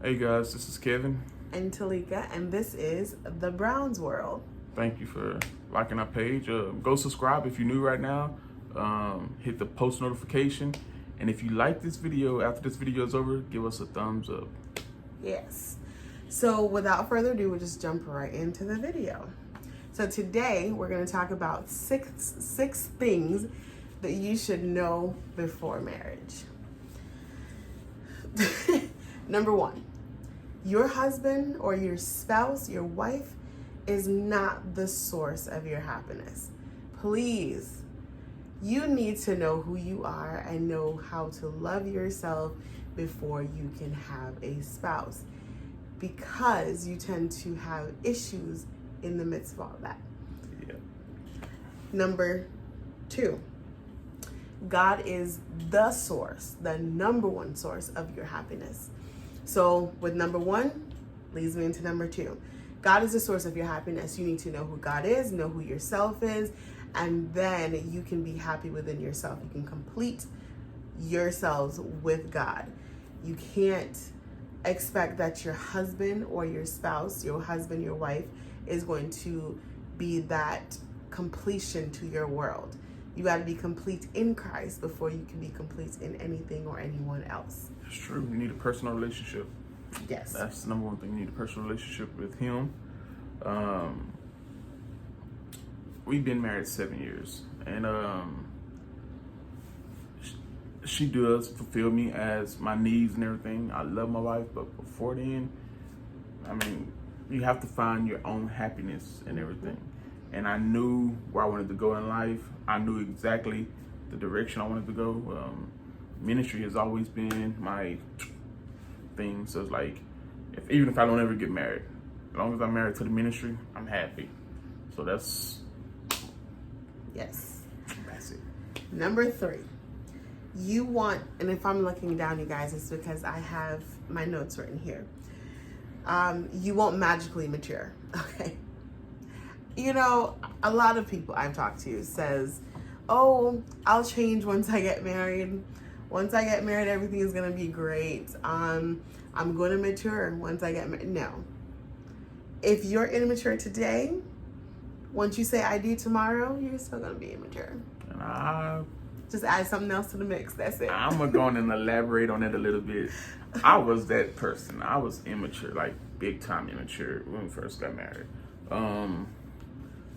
Hey guys, this is Kevin. And Talika, and this is The Browns World. Thank you for liking our page. Go subscribe if you're new right now. Hit the post notification. And if you like this video, after this video is over, give us a thumbs up. Yes. So without further ado, we'll just jump right into the video. So today we're going to talk about six things that you should know before marriage. Number one, your husband or your spouse, your wife, is not the source of your happiness. Please, you need to know who you are and know how to love yourself before you can have a spouse, because you tend to have issues in the midst of all that. Yeah. Number two, God is the source, the number one source of your happiness. So with number one, leads me into number two. God is the source of your happiness. You need to know who God is, know who yourself is, and then you can be happy within yourself. You can complete yourselves with God. You can't expect that your husband or your spouse, your husband, your wife, is going to be that completion to your world. You got to be complete in Christ before you can be complete in anything or anyone else. It's true. You need a personal relationship. Yes. That's the number one thing. You need a personal relationship with Him. We've been married 7 years, and she does fulfill me as my needs and everything. I love my wife, but before then, I mean, you have to find your own happiness and everything. And I knew where I wanted to go in life. I knew exactly the direction I wanted to go. Ministry has always been my thing. So it's like, even if I don't ever get married, as long as I'm married to the ministry, I'm happy. So that's it. Number three, you want, and if I'm looking down, you guys, it's because I have my notes written here. You won't magically mature, okay? You know, a lot of people I've talked to says, oh, I'll change once I get married. Once I get married, everything is going to be great. I'm going to mature once I get married. No. If you're immature today, once you say I do tomorrow, you're still going to be immature. And just add something else to the mix. That's it. I'm going to go on and elaborate on it a little bit. I was that person. I was immature, like big time immature when we first got married.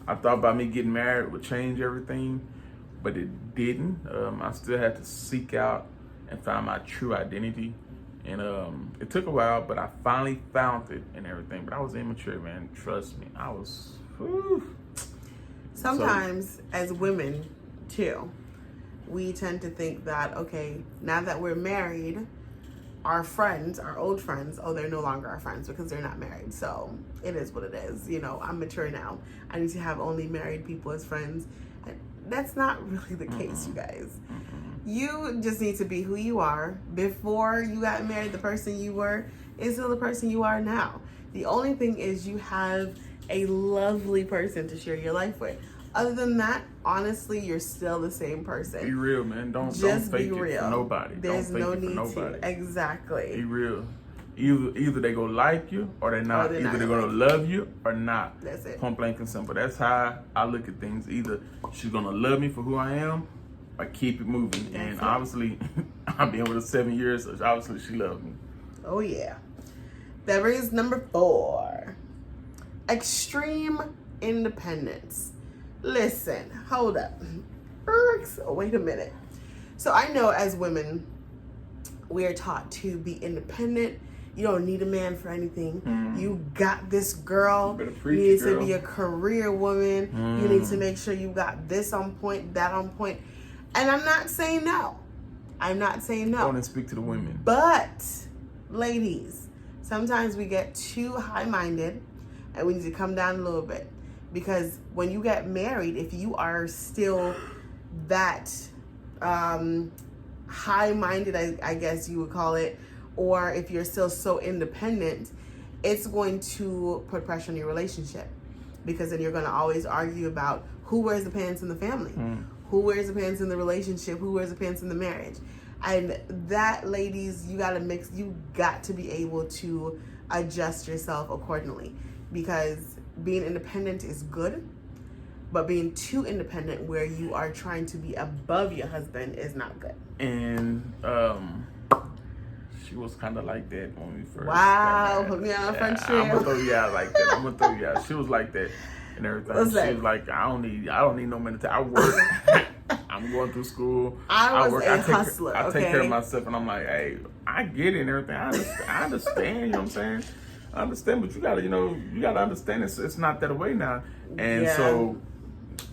I thought about me getting married would change everything, but it didn't. I still had to seek out and find my true identity. And it took a while, but I finally found it and everything. But I was immature, man. Trust me. I was, whew. Sometimes, as women, too, we tend to think that, okay, now that we're married, our friends, our old friends, oh, they're no longer our friends because they're not married. So it is what it is. You know, I'm mature now. I need to have only married people as friends. And that's not really the case, you guys. You just need to be who you are. Before you got married, the person you were is still the person you are now. The only thing is you have a lovely person to share your life with. Other than that, honestly, you're still the same person. Be real, man. Don't fake it for nobody. There's don't fake no it for need nobody. to. Exactly. Be real. Either they gonna like you or they're not. Either they're gonna love you or not. That's it. Point blank and simple. That's how I look at things. Either she's gonna love me for who I am or keep it moving. And obviously, I've been with her 7 years, so obviously she loved me. Oh, yeah. That brings number 4. Extreme independence. Listen, hold up. Oh, wait a minute. So I know as women, we are taught to be independent. You don't need a man for anything. You got this, girl. You need to be a career woman. You need to make sure you got this on point, that on point. And I'm not saying no. I'm not saying no. I want to speak to the women. But, ladies, sometimes we get too high-minded and we need to come down a little bit. Because when you get married, if you are still that high-minded, I guess you would call it, or if you're still so independent, it's going to put pressure on your relationship. Because then you're going to always argue about who wears the pants in the family, who wears the pants in the relationship, who wears the pants in the marriage. And that, ladies, you got to be able to adjust yourself accordingly, because being independent is good, but being too independent where you are trying to be above your husband is not good. And she was kind of like that when we first Wow, got put me on a married. French I'm trail. gonna throw you out like that. I'm gonna throw you out. She was like that and everything. What's She that? was like, I don't need no man to I work. I'm going through school. I was work. a hustler. I take okay? care of myself, and I'm like, hey, I get it and everything. I understand. You know what I'm saying? I understand, but you gotta understand it's not that way now. And Yeah. so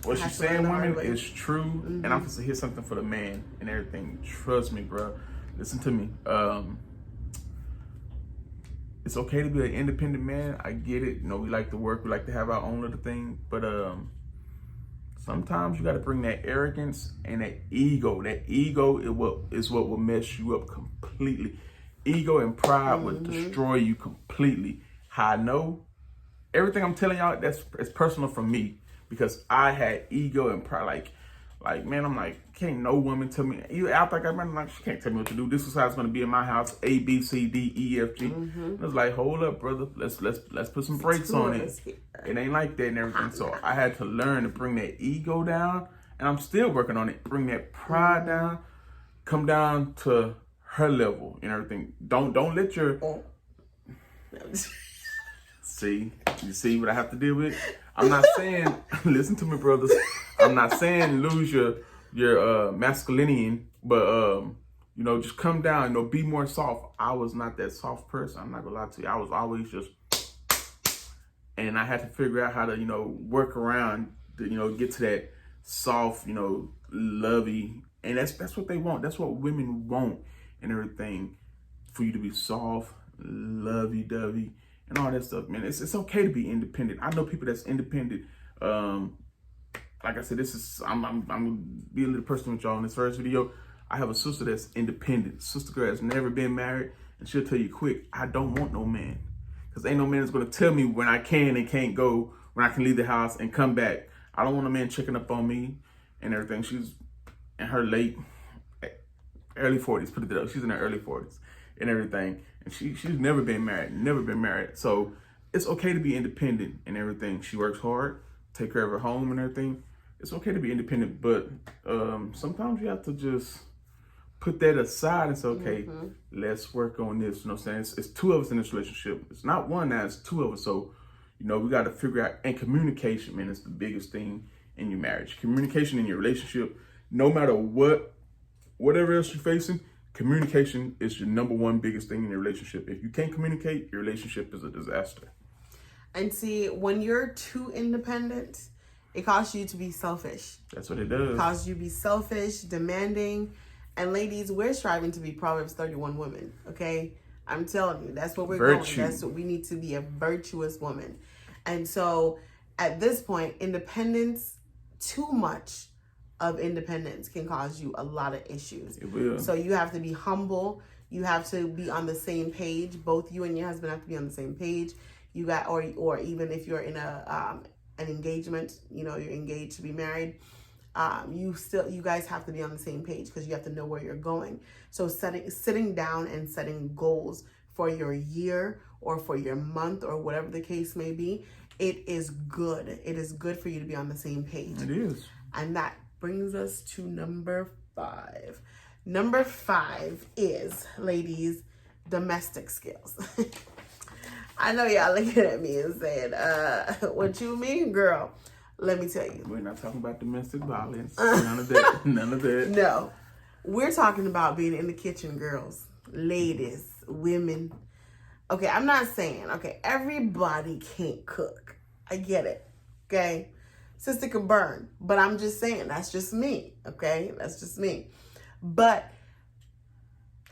what Have she's to learn saying, the hard women, way. is true. And I'm gonna hear something for the man and everything. Trust me, bro. Listen to me. It's okay to be an independent man. I get it. You know, we like to work. We like to have our own little thing. But sometimes you got to bring that arrogance and that ego. That ego is what will mess you up completely. Ego and pride will destroy you completely. How I know? Everything I'm telling y'all, it's personal from me, because I had ego and pride. Like man, I'm like, can't no woman tell me. Even after I got married, I'm like, she can't tell me what to do. This is how it's gonna be in my house. A, B, C, D, E, F, G. It was like, hold up, brother. Let's put some brakes on it. It ain't like that and everything. So I had to learn to bring that ego down, and I'm still working on it. Bring that pride down, come down to her level and everything. Don't let your See, you see what I have to deal with? I'm not saying, listen to me, brothers. I'm not saying lose your masculinity, but just come down, be more soft. I was not that soft person. I'm not gonna lie to you. I was always just, and I had to figure out how to, work around to, get to that soft, lovey. And that's what they want. That's what women want and everything. For you to be soft, lovey-dovey, and all that stuff, man. It's okay to be independent. I know people that's independent. Like I said, I'm gonna be a little personal with y'all in this first video. I have a sister that's independent. Sister girl has never been married, and she'll tell you quick, I don't want no man. Because ain't no man that's gonna tell me when I can and can't go, when I can leave the house and come back. I don't want a man checking up on me and everything. She's in her early 40s, put it up. She's in her early 40s and everything. And she's never been married. So it's okay to be independent and everything. She works hard, take care of her home and everything. It's okay to be independent, but sometimes you have to just put that aside and say, okay, let's work on this. You know what I'm saying? It's two of us in this relationship. It's not one now, it's two of us. So, we got to figure out, and communication, man, is the biggest thing in your marriage. Communication in your relationship, no matter whatever else you're facing, communication is your number one biggest thing in your relationship. If you can't communicate, your relationship is a disaster. And see, when you're too independent, it causes you to be selfish. That's what it does. It causes you to be selfish, demanding. And ladies, we're striving to be Proverbs 31 women, okay? I'm telling you, that's what we're going. That's what we need to be, a virtuous woman. And so at this point, independence, too much of independence can cause you a lot of issues. It will. So you have to be humble. You have to be on the same page. Both you and your husband have to be on the same page. You got, or even if you're in an engagement, you're engaged to be married, you guys have to be on the same page, because you have to know where you're going. So sitting down and setting goals for your year or for your month or whatever the case may be, it is good. It is good for you to be on the same page. It is. And that brings us to number 5. Number 5 is, ladies, domestic skills. I know y'all looking at me and saying, what you mean, girl? Let me tell you. We're not talking about domestic violence. None of that. None of that. No. We're talking about being in the kitchen, girls, ladies, women. Okay, I'm not saying, everybody can't cook. I get it, okay? Sister can burn, but I'm just saying, that's just me, okay? That's just me. But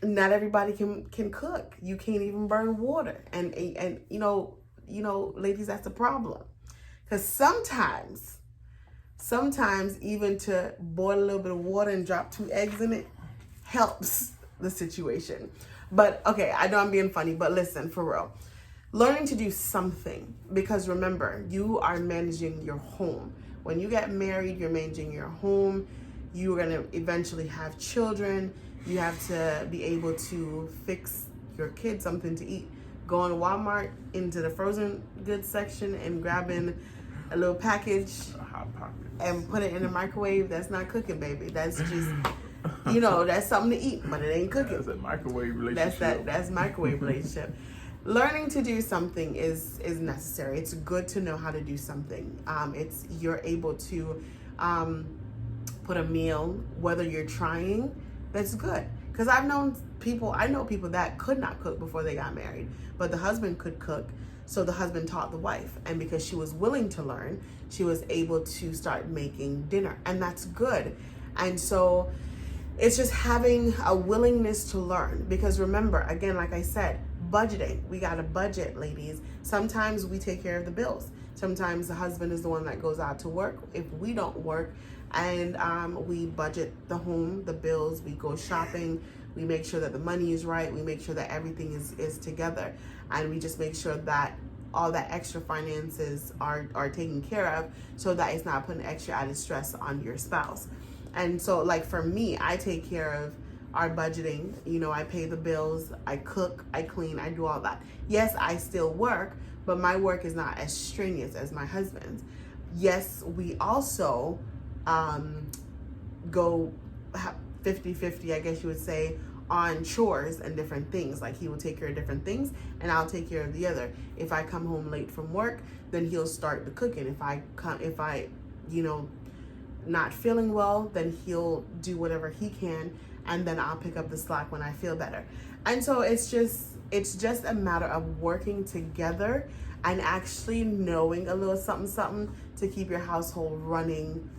not everybody can cook. You can't even burn water. And ladies, that's a problem. Because sometimes even to boil a little bit of water and drop 2 eggs in it helps the situation. But okay, I know I'm being funny, but listen, for real. Learning to do something, because remember, you are managing your home. When you get married, you're managing your home. You're going to eventually have children. You have to be able to fix your kid something to eat. Going to Walmart into the frozen goods section and grabbing a little package A hot pocket. and put it in the microwave. That's not cooking, baby. That's just, you know, that's something to eat, but it ain't cooking. That's a microwave relationship. That's microwave relationship. Learning to do something is necessary. It's good to know how to do something. You're able to put a meal, whether you're trying, that's good. Because I know people that could not cook before they got married, but the husband could cook, so the husband taught the wife, and because she was willing to learn, she was able to start making dinner, and that's good. And so it's just having a willingness to learn, because remember, again, like I said, budgeting. We got to budget, ladies. Sometimes we take care of the bills. Sometimes the husband is the one that goes out to work if we don't work, and we budget the home, the bills, we go shopping, we make sure that the money is right, we make sure that everything is together, and we just make sure that all that extra finances are taken care of, so that it's not putting extra added stress on your spouse. And so, like, for me, I take care of our budgeting. You know, I pay the bills, I cook, I clean, I do all that. Yes, I still work, but my work is not as strenuous as my husband's. Yes, we also go 50-50, I guess you would say, on chores and different things. Like, he will take care of different things and I'll take care of the other. If I come home late from work, then he'll start the cooking. If I you know, not feeling well, then he'll do whatever he can, and then I'll pick up the slack when I feel better. And so it's just a matter of working together and actually knowing a little something to keep your household running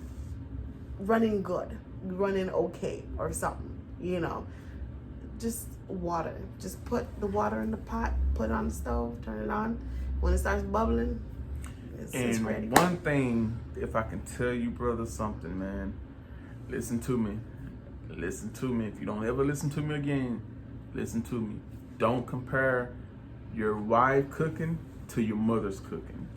good, running okay, or something, you know. Just water. Just put the water in the pot, put it on the stove, turn it on. When it starts bubbling, it's ready. One thing, if I can tell you, brother, something, man, listen to me. Listen to me. If you don't ever listen to me again, listen to me. Don't compare your wife cooking to your mother's cooking.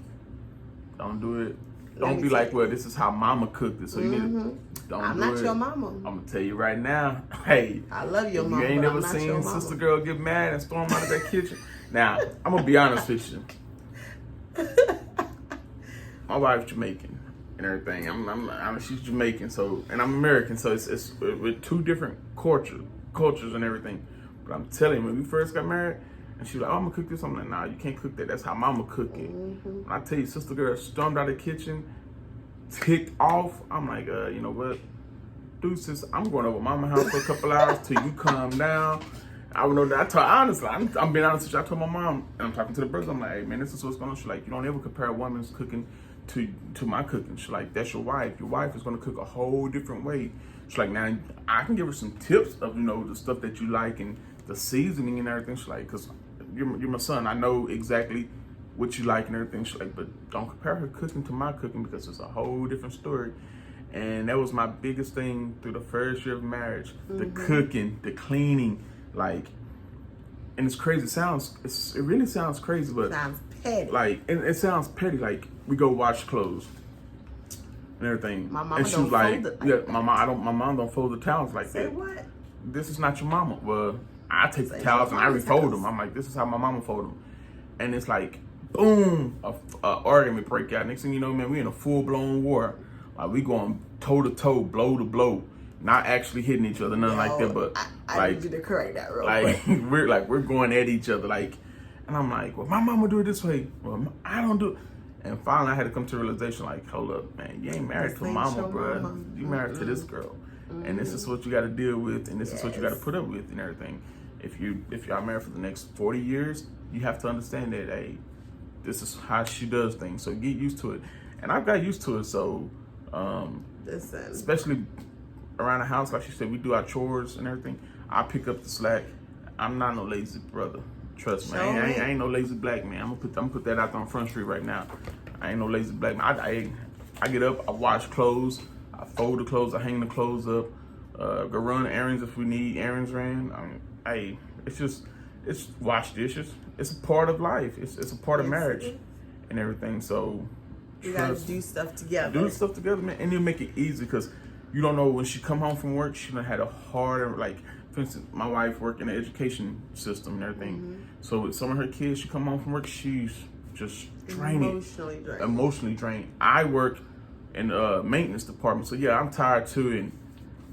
Don't do it. Don't be like, well, this is how mama cooked it, so you need to. Don't I'm do not it. your mama. I'm gonna tell you right now. Hey, I love your if mama. you ain't but never I'm not seen your mama. sister girl get mad and storm out of that kitchen. Now, I'm gonna be honest with you. My wife's Jamaican and everything. She's Jamaican, so, and I'm American, so it's with two different cultures and everything. But I'm telling you, when we first got married, and she was like, "Oh, I'm gonna cook this." I'm like, "Nah, you can't cook that. That's how mama cook it." When I tell you, sister girl stormed out of the kitchen, ticked off. I'm like, you know what? Deuces, I'm going over mama's house for a couple hours till you calm down. I would know that. Honestly, I'm being honest with you. I told my mom, and I'm talking to the brothers, I'm like, "Hey, man, this is what's going on." She's like, "You don't ever compare a woman's cooking to my cooking." She's like, "That's your wife. Your wife is going to cook a whole different way." She's like, "Now, I can give her some tips of, you know, the stuff that you like and the seasoning and everything." She's like, "Because you're my son. I know exactly what you like and everything." She's like, "But don't compare her cooking to my cooking, because it's a whole different story." And that was my biggest thing through the first year of marriage. The cooking, the cleaning, like, and it's crazy. It really sounds crazy, but Sounds petty. like, it sounds petty. Like, we go wash clothes and everything. My mama and she don't was like, fold it like my mom don't fold the towels like Say that. what? This is not your mama. Well, I take the Say towels and I mama's refold house. them. I'm like, this is how my mama fold them. And it's like, boom, a argument break out. Next thing you know, man, we in a full-blown war. Like, we going toe-to-toe, blow-to-blow. Not actually hitting each other, nothing like that, but I like, need you to correct that real like quick. we're going at each other, like, and I'm like, well, my mama do it this way. Well, I don't do it. And finally, I had to come to a realization, like, hold up, man, you ain't married This to ain't mama, your bro. mama. You married to this girl, and this is what you got to deal with, and this is what you got to Yes. put up with, and everything. If y'all married for the next 40 years, you have to understand that, hey, this is how she does things. So get used to it, and I've got used to it. So, Listen. especially around the house, like she said, we do our chores and everything. I pick up the slack. I'm not no lazy brother. Trust me, I ain't no lazy black man. I'm gonna put that out there on Front Street right now. I ain't no lazy black man. I get up, I wash clothes, I fold the clothes, I hang the clothes up, go run errands if we need errands ran. It's wash dishes. It's a part of life. It's a part of marriage and everything. So You gotta do stuff together. do stuff together, man, and it'll make it easy, because you don't know when she come home from work, she done had a hard, like, for instance, my wife work in the education system and everything. So with some of her kids, she come home from work, she's just drained. Emotionally drained. I work in the maintenance department, so yeah, I'm tired too,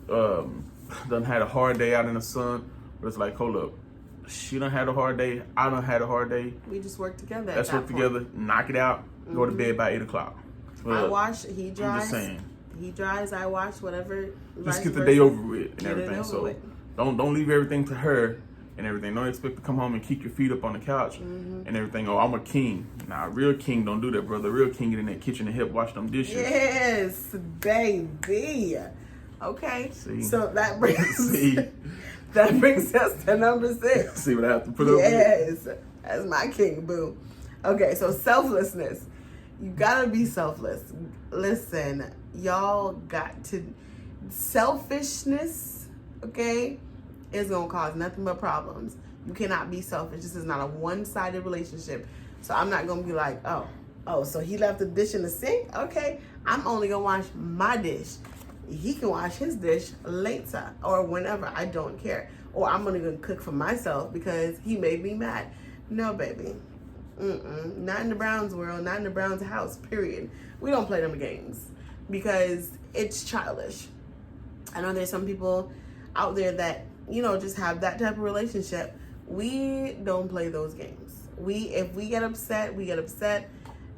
and done had a hard day out in the sun. But it's like, hold up, she done had a hard day, I done had a hard day. We just work together. Let's work together, knock it out, go to bed by 8 o'clock. I wash, he dries. I'm just saying. He dries, I wash, whatever. Just get the day over with and everything. So don't leave everything to her and everything. Don't expect to come home and kick your feet up on the couch and everything. Oh, I'm a king. Nah, a real king don't do that, brother. A real king get in that kitchen and help wash them dishes. Yes, baby. Okay. See? So that brings us to number 6. See what I have to put up with? Yes. That's my king, boo. Okay, so selflessness. You gotta be selfless. Listen, y'all got to. Selfishness, okay, is gonna cause nothing but problems. You cannot be selfish. This is not a one-sided relationship. So I'm not gonna be like, oh, so he left the dish in the sink? Okay, I'm only gonna wash my dish. He can wash his dish later or whenever. I don't care. Or I'm only gonna cook for myself because he made me mad. No, baby. Not in the Browns world, not in the Browns house, period. We don't play them games because it's childish. I know there's some people out there that, just have that type of relationship. We don't play those games. If we get upset, we get upset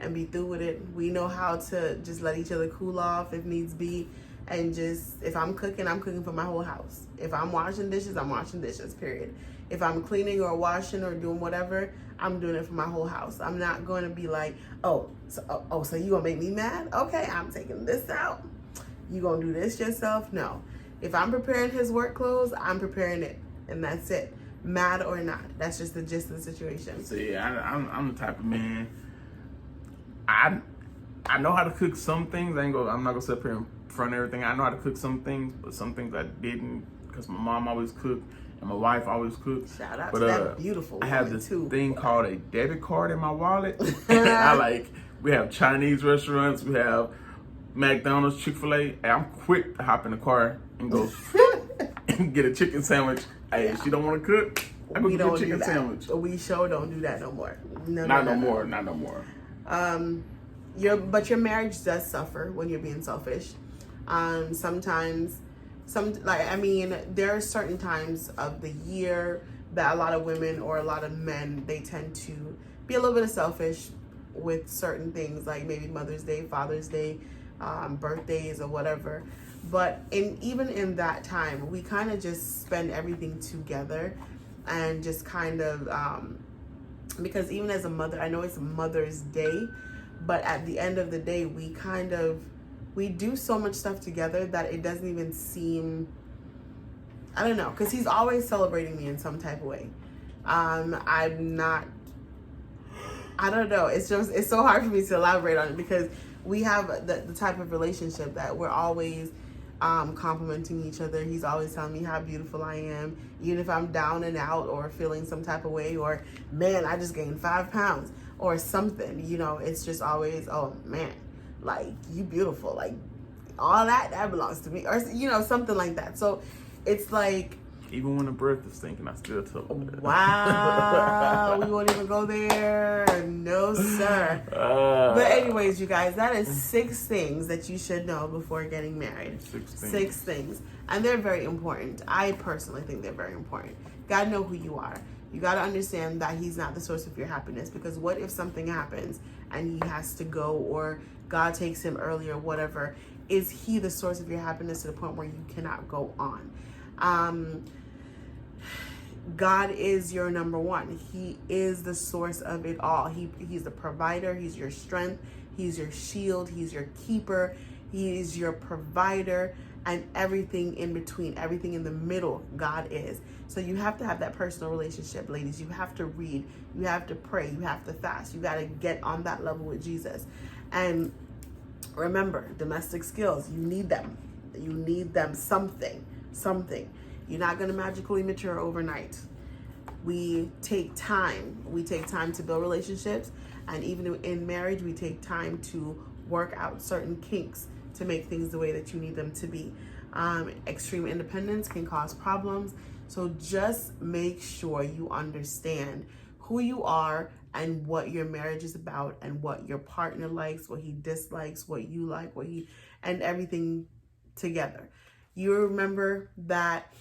and be through with it. We know how to just let each other cool off if needs be. And just, if I'm cooking for my whole house. If I'm washing dishes, I'm washing dishes, period. If I'm cleaning or washing or doing whatever, I'm doing it for my whole house. I'm not going to be like, so you gonna make me mad? Okay, I'm taking this out. You gonna do this yourself? No. If I'm preparing his work clothes, I'm preparing it, and that's it. Mad or not, that's just the gist of the situation. See, I'm the type of man. I know how to cook some things. I'm not gonna sit up here in front of everything. I know how to cook some things, but some things I didn't because my mom always cooked and my wife always cooked. Shout out to that beautiful woman. I have this too. thing called a debit card in my wallet. We have Chinese restaurants, we have McDonald's, Chick-fil-A, and I'm quick to hop in the car and go and get a chicken sandwich. Hey, if she don't want to cook, I go get a chicken sandwich. We sure don't do that no more. Not no more. But your marriage does suffer when you're being selfish. Sometimes, there are certain times of the year that a lot of women or a lot of men, they tend to be a little bit selfish with certain things, like maybe Mother's Day, Father's Day, birthdays or whatever. But even in that time, we kind of just spend everything together and just kind of, because even as a mother, I know it's Mother's Day, but at the end of the day, we do so much stuff together that it doesn't even seem, I don't know, because he's always celebrating me in some type of way. I don't know. It's so hard for me to elaborate on it because we have the type of relationship that we're always complimenting each other. He's always telling me how beautiful I am, even if I'm down and out or feeling some type of way, or man, I just gained 5 pounds or something. It's just always, oh man, like you beautiful, like all that belongs to me, or something like that. So it's like, even when the breath is stinking, I still tell them. Wow, we won't even go there. No, sir. But anyways, you guys, that is 6 things that you should know before getting married. 6 things. And they're very important. I personally think they're very important. You gotta know who you are. You gotta understand that he's not the source of your happiness, because what if something happens and he has to go, or God takes him early or whatever? Is he the source of your happiness to the point where you cannot go on? God is your number one. He is the source of it all. He's the provider. He's your strength. He's your shield. He's your keeper. He is your provider, and everything in between, everything in the middle, God is. So you have to have that personal relationship, ladies. You have to read. You have to pray. You have to fast. You got to get on that level with Jesus. And remember, domestic skills, you need them. You need them, something. You're not going to magically mature overnight. We take time. We take time to build relationships. And even in marriage, we take time to work out certain kinks to make things the way that you need them to be. Extreme independence can cause problems. So just make sure you understand who you are and what your marriage is about and what your partner likes, what he dislikes, what you like, and everything together. You remember that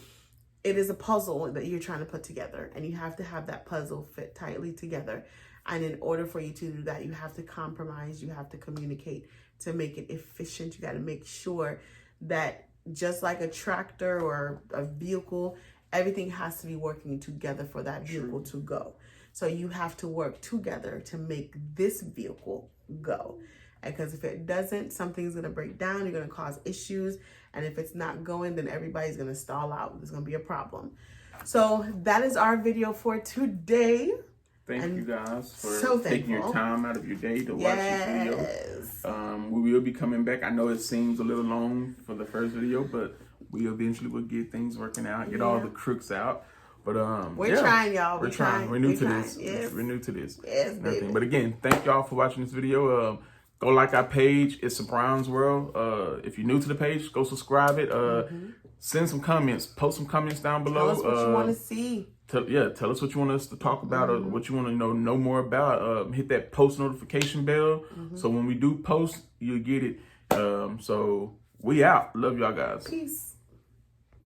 it is a puzzle that you're trying to put together, and you have to have that puzzle fit tightly together. And in order for you to do that, you have to compromise, you have to communicate to make it efficient. You got to make sure that just like a tractor or a vehicle, everything has to be working together for that vehicle to go. So you have to work together to make this vehicle go. Because if it doesn't, something's going to break down, you're going to cause issues. And if it's not going, then everybody's going to stall out. There's going to be a problem. So that is our video for today. Thank you guys for taking your time out of your day to watch this video. We will be coming back. I know it seems a little long for the first video, but we eventually will get things working out, get all the crooks out. But we're trying, y'all. We're trying. We're new to this. Yes. We're new to this. Yes, baby. But again, thank y'all for watching this video. Go like our page. It's a Brown's World. If you're new to the page, go subscribe it. Send some comments. Post some comments down below. Tell us what you want to see. Tell us what you want us to talk about or what you want to know more about. Hit that post notification bell so when we do post, you'll get it. So we out. Love y'all guys. Peace.